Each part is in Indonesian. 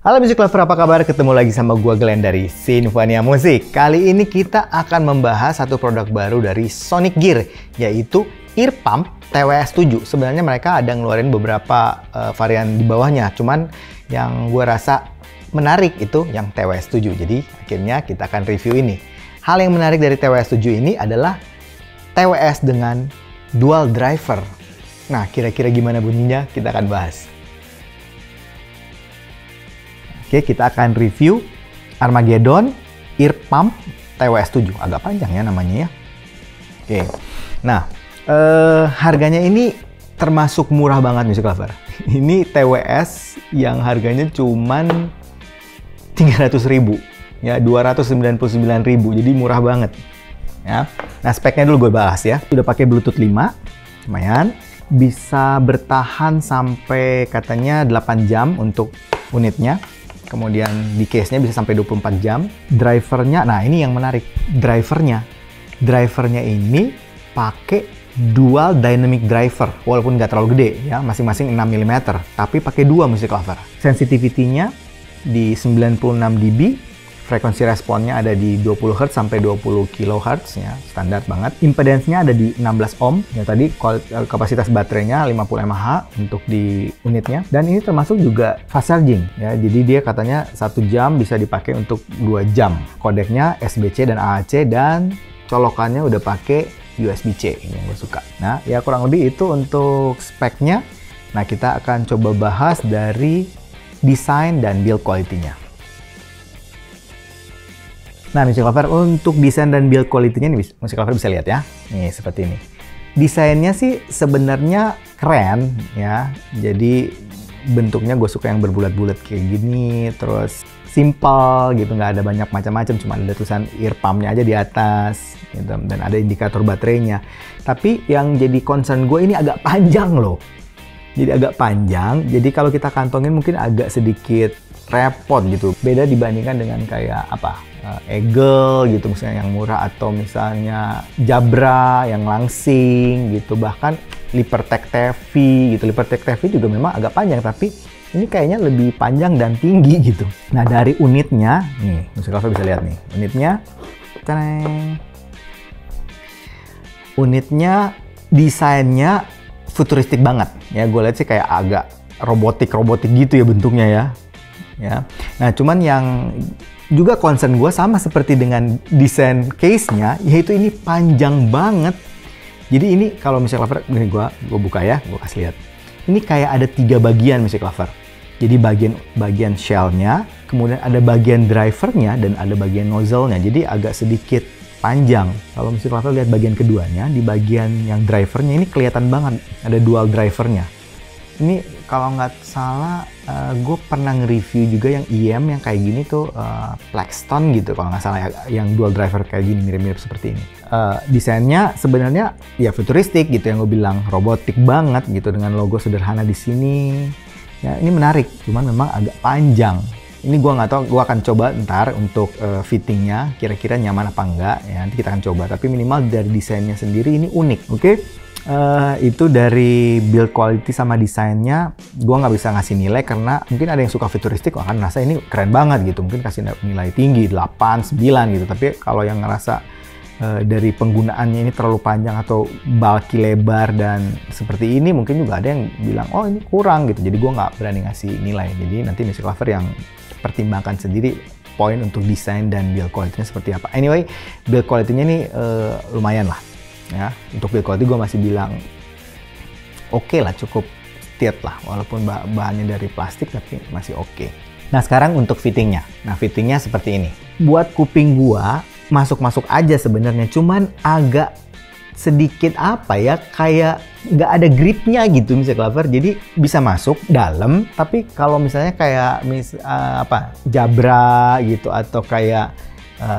Halo Music Lover, apa kabar? Ketemu lagi sama gua Glenn dari Sinfonia Musik. Kali ini kita akan membahas satu produk baru dari Sonic Gear, yaitu Ear Pump TWS 7. Sebenarnya mereka ada ngeluarin beberapa varian di bawahnya, cuman yang gua rasa menarik itu yang TWS 7. Jadi akhirnya kita akan review ini. Hal yang menarik dari TWS 7 ini adalah TWS dengan dual driver. Nah, kira-kira gimana bunyinya? Kita akan bahas. Oke, kita akan review Armageddon Ear Pump TWS 7. Agak panjang ya namanya ya. Oke, nah harganya ini termasuk murah banget Music Lover. Ini TWS yang harganya cuman 300.000 ya, 299.000, jadi murah banget ya. Nah, speknya dulu gue bahas ya. Udah pakai Bluetooth 5, lumayan. Bisa bertahan sampai katanya 8 jam untuk unitnya. Kemudian di case-nya bisa sampai 24 jam. Drivernya, nah ini yang menarik. Drivernya ini pakai dual dynamic driver. Walaupun nggak terlalu gede ya, masing-masing 6 mm. Tapi pakai dua Music Lover. Sensitivity-nya di 96 dB. Frekuensi responnya ada di 20 Hz sampai 20 kHz ya, standar banget. Impedance-nya ada di 16 ohm. Ya tadi kapasitas baterainya 50 mAh untuk di unitnya. Dan ini termasuk juga fast charging ya. Jadi dia katanya 1 jam bisa dipakai untuk 2 jam. Kodeknya SBC dan AAC dan colokannya udah pakai USB-C, ini yang gue suka. Nah, ya kurang lebih itu untuk speknya. Nah, kita akan coba bahas dari desain dan build quality-nya. Nah, Music Lover, untuk desain dan build quality-nya nih, Music Lover bisa lihat ya. Nih, seperti ini. Desainnya sih sebenarnya keren ya. Jadi bentuknya gue suka yang berbulat-bulat kayak gini. Terus simple gitu, nggak ada banyak macam-macam. Cuma ada tulisan ear pump-nya aja di atas. Gitu. Dan ada indikator baterainya. Tapi yang jadi concern gue ini agak panjang loh. Jadi agak panjang. Jadi kalau kita kantongin mungkin agak sedikit repot gitu. Beda dibandingkan dengan kayak apa? Eagle gitu misalnya yang murah, atau misalnya Jabra yang langsing gitu, bahkan Lipertech TV gitu. Lipertech TV juga memang agak panjang, tapi ini kayaknya lebih panjang dan tinggi gitu. Nah, dari unitnya nih, Music Lover bisa lihat nih unitnya. Tadang. Unitnya desainnya futuristik banget ya. Gue lihat sih kayak agak robotik gitu ya bentuknya ya. Nah, cuman yang juga concern gue sama seperti dengan desain case-nya, yaitu ini panjang banget. Jadi ini kalau Music Lover, ini gue buka ya, gue kasih lihat. Ini kayak ada 3 bagian Music Lover. Jadi bagian shell-nya, kemudian ada bagian driver-nya, dan ada bagian nozzle-nya. Jadi agak sedikit panjang. Kalau Music Lover lihat bagian keduanya, di bagian yang driver-nya ini kelihatan banget ada dual driver-nya. Ini kalau nggak salah, gue pernah nge-review juga yang IM yang kayak gini tuh, Plexton gitu kalau nggak salah ya, yang dual driver kayak gini, mirip-mirip seperti ini. Desainnya sebenarnya ya futuristik gitu, yang gue bilang robotik banget gitu, dengan logo sederhana di sini. Ya ini menarik, cuman memang agak panjang. Ini gue nggak tahu, gue akan coba ntar untuk fittingnya, kira-kira nyaman apa enggak ya, nanti kita akan coba. Tapi minimal dari desainnya sendiri ini unik, oke? Itu dari build quality sama desainnya gue nggak bisa ngasih nilai, karena mungkin ada yang suka futuristik akan ngerasa ini keren banget gitu, mungkin kasih nilai tinggi 8, 9 gitu. Tapi kalau yang ngerasa dari penggunaannya ini terlalu panjang atau bulky lebar dan seperti ini, mungkin juga ada yang bilang oh ini kurang gitu. Jadi gue nggak berani ngasih nilai. Jadi nanti Music Lover yang pertimbangkan sendiri poin untuk desain dan build quality-nya seperti apa. Anyway, build quality-nya ini lumayan lah. Ya, untuk build quality gue masih bilang oke lah, cukup state lah, walaupun bahannya dari plastik tapi masih oke. Nah, sekarang untuk fittingnya. Nah, fittingnya seperti ini. Buat kuping gua masuk-masuk aja sebenarnya, cuman agak sedikit apa ya, kayak nggak ada gripnya gitu Music Lover. Jadi bisa masuk dalam, tapi kalau misalnya kayak Jabra gitu, atau kayak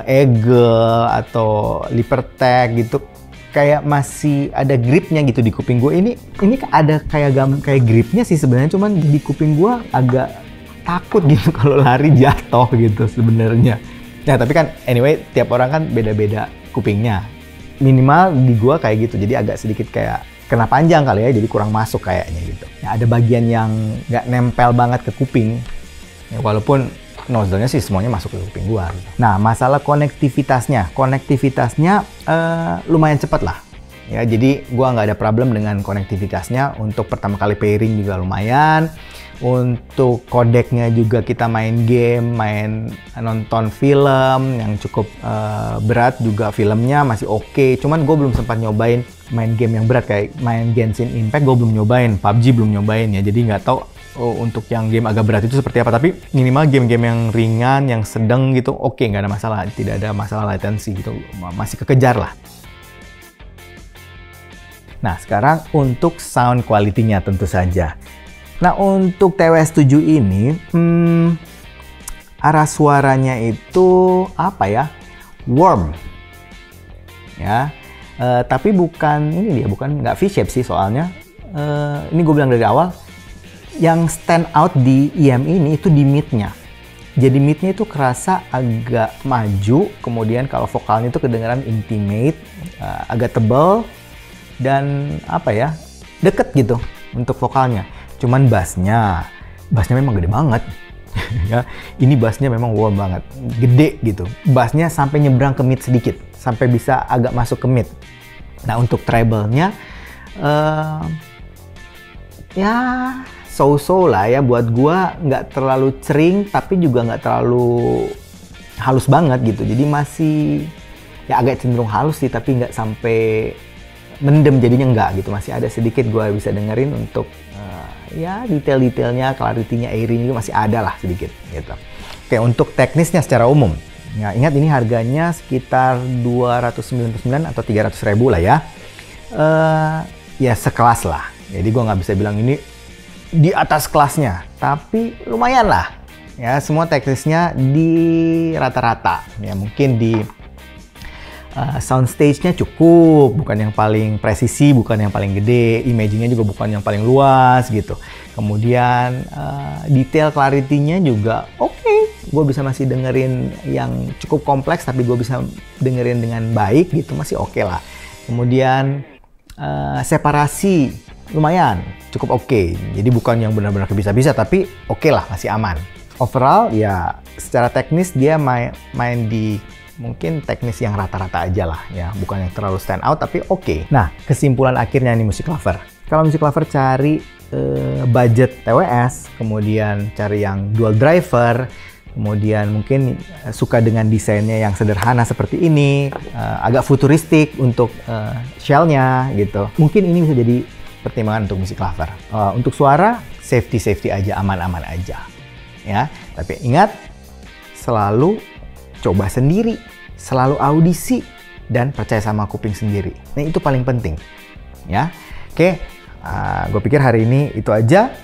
Eagle atau Lipertech gitu, kayak masih ada gripnya gitu di kuping gue. Ini ada kayak gripnya sih sebenarnya, cuman di kuping gue agak takut gitu kalau lari jatuh gitu sebenarnya. Nah, tapi kan anyway tiap orang kan beda-beda kupingnya. Minimal di gue kayak gitu, jadi agak sedikit kayak kena panjang kali ya, jadi kurang masuk kayaknya gitu. Nah, ada bagian yang nggak nempel banget ke kuping. Ya, walaupun nozzle-nya sih semuanya masuk ke kuping gua. Gitu. Nah, masalah konektivitasnya lumayan cepat lah. Ya, jadi gua nggak ada problem dengan konektivitasnya. Untuk pertama kali pairing juga lumayan. Untuk kodeknya juga kita main game, nonton film yang cukup berat juga, filmnya masih oke. Cuman gue belum sempat nyobain main game yang berat kayak main Genshin Impact, gue belum nyobain, PUBG belum nyobain ya. Jadi nggak tahu untuk yang game agak berat itu seperti apa. Tapi minimal game-game yang ringan, yang sedang gitu, oke, nggak ada masalah, tidak ada masalah latency gitu, masih kekejar lah. Nah, sekarang untuk sound quality-nya tentu saja. Nah, untuk TWS7 ini, arah suaranya itu apa ya? Warm. Ya. Tapi bukan ini dia, nggak V-shape sih soalnya. Ini gue bilang dari awal, yang stand out di IM ini itu di mid-nya. Jadi mid-nya itu kerasa agak maju, kemudian kalau vokalnya itu kedengaran intimate, agak tebal, dan apa ya, deket gitu untuk vokalnya. Cuman bassnya memang gede banget. Ya, ini bassnya memang warm banget, gede gitu. Bassnya sampai nyebrang ke mid sedikit, sampai bisa agak masuk ke mid. Nah, untuk treble-nya, ya so-so lah ya, buat gua nggak terlalu cering, tapi juga nggak terlalu halus banget gitu. Jadi masih ya agak cenderung halus sih, tapi nggak sampai mendem, jadinya enggak gitu. Masih ada sedikit gua bisa dengerin untuk ya detail-detailnya, clarity-nya, airy-nya masih ada lah sedikit gitu. Oke, untuk teknisnya secara umum, ya ingat ini harganya sekitar 299 atau 300 ribu lah ya. Ya sekelas lah. Jadi gua nggak bisa bilang ini di atas kelasnya, tapi lumayan lah. Ya, semua teknisnya di rata-rata. Ya mungkin di sound stage-nya cukup, bukan yang paling presisi, bukan yang paling gede, imaging-nya juga bukan yang paling luas gitu. Kemudian detail clarity-nya juga oke. Gue bisa masih dengerin yang cukup kompleks, tapi gue bisa dengerin dengan baik gitu, masih oke lah. Kemudian separasi lumayan, cukup oke. Jadi bukan yang benar-benar bisa-bisa, tapi oke lah, masih aman. Overall ya secara teknis dia main di mungkin teknis yang rata-rata aja lah ya, bukan yang terlalu stand out tapi oke. Nah, kesimpulan akhirnya nih Music Lover. Kalau Music Lover cari budget TWS, kemudian cari yang dual driver, kemudian mungkin suka dengan desainnya yang sederhana seperti ini, agak futuristik untuk shell-nya gitu. Mungkin ini bisa jadi pertimbangan untuk Music Lover. Untuk suara, safety aja, aman-aman aja. Ya, tapi ingat selalu coba sendiri, selalu audisi, dan percaya sama kuping sendiri. Nah, itu paling penting. Ya, oke. Gue pikir hari ini itu aja.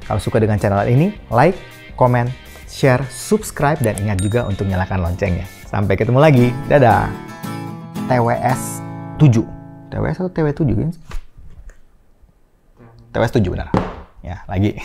Kalau suka dengan channel ini, like, comment, share, subscribe, dan ingat juga untuk nyalakan loncengnya. Sampai ketemu lagi. Dadah. TWS 7. TWS atau TW7 kan? TWS 7 benar. Ya, lagi.